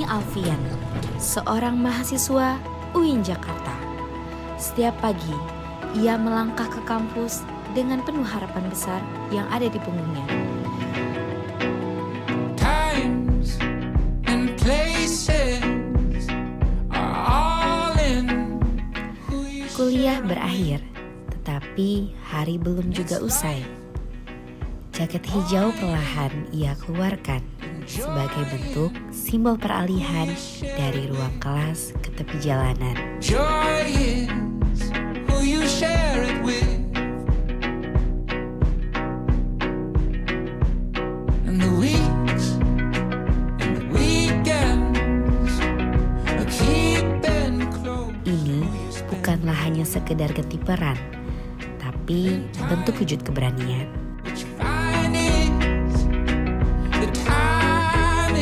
Ini Alfian, seorang mahasiswa UIN Jakarta. Setiap pagi, ia melangkah ke kampus dengan penuh harapan besar yang ada di punggungnya. Times and places are all in who you Kuliah berakhir, tetapi hari belum juga usai. Jaket hijau perlahan ia keluarkan sebagai bentuk simbol peralihan dari ruang kelas ke tepi jalanan. joy is who you share it with. And the weeks and the weekends are keeping close. Ini bukanlah hanya sekedar ketiperan, tapi bentuk wujud keberanian. What you find is the time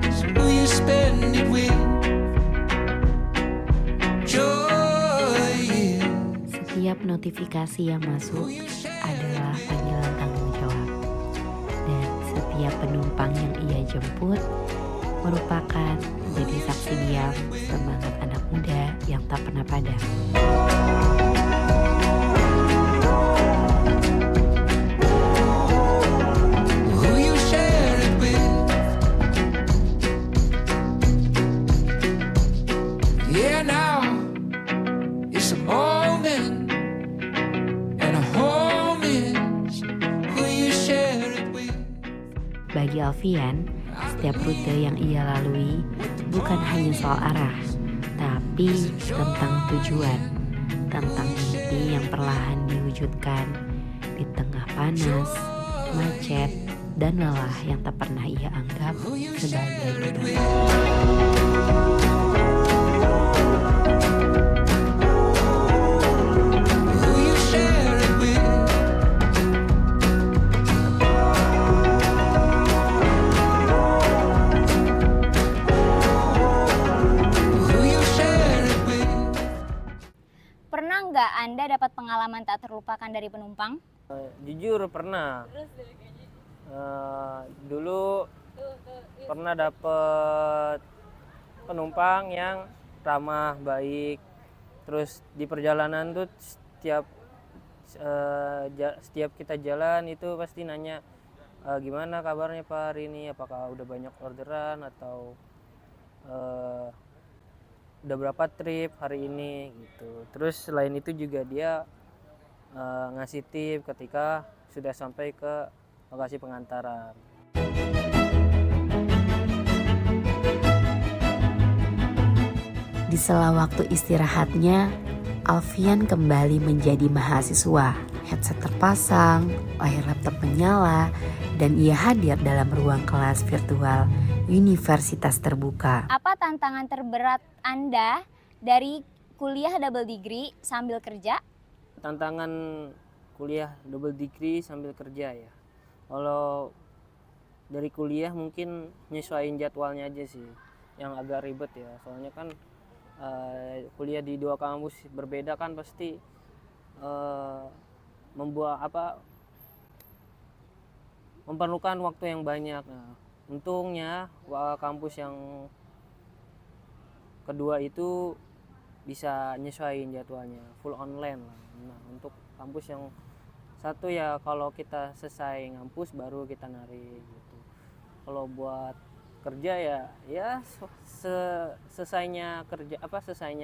is who you spend it with. Joy is Setiap notifikasi yang masuk adalah panggilan tanggung jawab. Dan setiap penumpang yang ia jemput merupakan jadi saksi diam semangat anak muda yang tak pernah padam. who you share it with. Yeah, now it's a moment, and a home is who you share it with. Bagi Alfian, setiap rute yang ia lalui bukan hanya soal arah, tapi tentang tujuan, tentang mimpi yang perlahan diwujudkan di tengah panas, macet, dan lelah yang tak pernah ia anggap sebagai beban. Who you share it with. Who you share it with. Pernah nggak Anda dapat pengalaman tak terlupakan dari penumpang? Jujur pernah. Dulu pernah dapet penumpang yang ramah, baik. Terus di perjalanan tuh setiap kita jalan itu pasti nanya, gimana kabarnya Pak hari ini? Apakah udah banyak orderan atau udah berapa trip hari ini gitu. Terus selain itu juga dia ngasih tip ketika sudah sampai ke lokasi pengantaran. Di sela waktu istirahatnya, Alfian kembali menjadi mahasiswa. Headset terpasang, layar laptop menyala, dan ia hadir dalam ruang kelas virtual Universitas Terbuka. Apa tantangan terberat Anda dari kuliah double degree sambil kerja? Tantangan kuliah double degree sambil kerja ya. Kalau dari kuliah mungkin nyesuaiin jadwalnya aja sih yang agak ribet ya. Soalnya kan kuliah di dua kampus berbeda kan pasti memerlukan waktu yang banyak. Nah, untungnya kampus yang kedua itu bisa nyesuaiin jadwalnya full online lah. Nah, untuk kampus yang satu ya kalau kita selesai ngampus baru kita narik gitu. Kalau buat kerja ya selesainya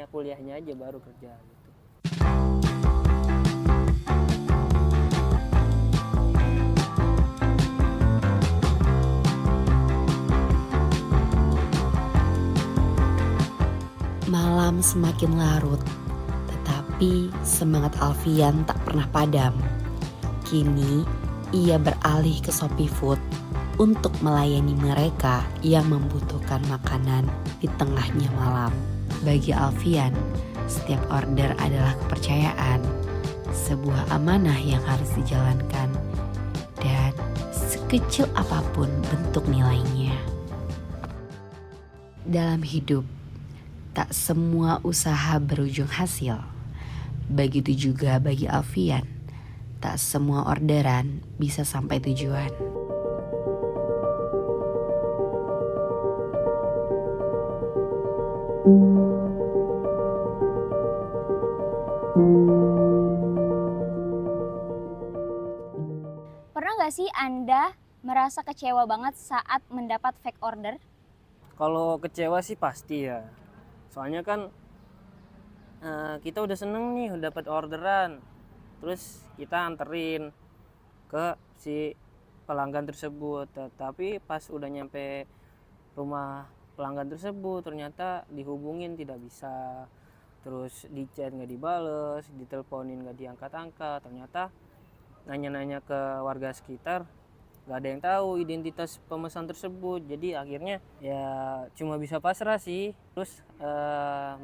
kuliahnya aja baru kerja gitu. Malam semakin larut, tetapi semangat Alfian tak pernah padam. Kini ia beralih ke Shopee Food untuk melayani mereka yang membutuhkan makanan di tengahnya malam. Bagi Alfian, setiap order adalah kepercayaan, sebuah amanah yang harus dijalankan, dan sekecil apapun bentuk nilainya. Dalam hidup, tak semua usaha berujung hasil. Begitu juga bagi Alfian, tak semua orderan bisa sampai tujuan. Pernah nggak sih Anda merasa kecewa banget saat mendapat fake order? Kalau kecewa sih pasti ya. Soalnya kan kita udah seneng nih udah dapat orderan. Terus kita anterin ke si pelanggan tersebut. Tapi pas udah nyampe rumah pelanggan tersebut ternyata dihubungin tidak bisa. Terus di chat nggak dibales, diteleponin nggak diangkat-angkat. Ternyata nanya-nanya ke warga sekitar nggak ada yang tahu identitas pemesan tersebut. Jadi akhirnya ya cuma bisa pasrah sih. Terus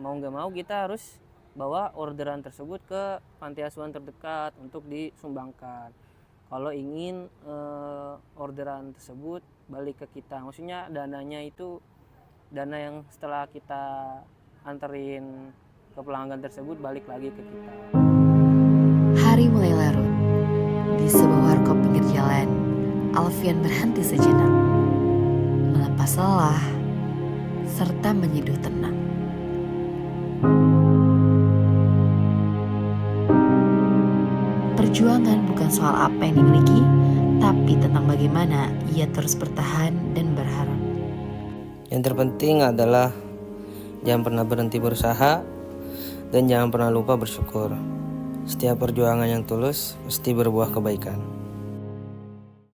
mau nggak mau kita harus bawa orderan tersebut ke panti asuhan terdekat untuk disumbangkan kalau ingin orderan tersebut balik ke kita. Maksudnya dananya itu dana yang setelah kita anterin ke pelanggan tersebut balik lagi ke kita. Hari mulai larut. Di sebuah warkop pinggir jalan, Alfian berhenti sejenak, melepas lelah, serta menyeduh tenang. Perjuangan bukan soal apa yang dimiliki, tapi tentang bagaimana ia terus bertahan dan berharap. Yang terpenting adalah jangan pernah berhenti berusaha dan jangan pernah lupa bersyukur. Setiap perjuangan yang tulus mesti berbuah kebaikan.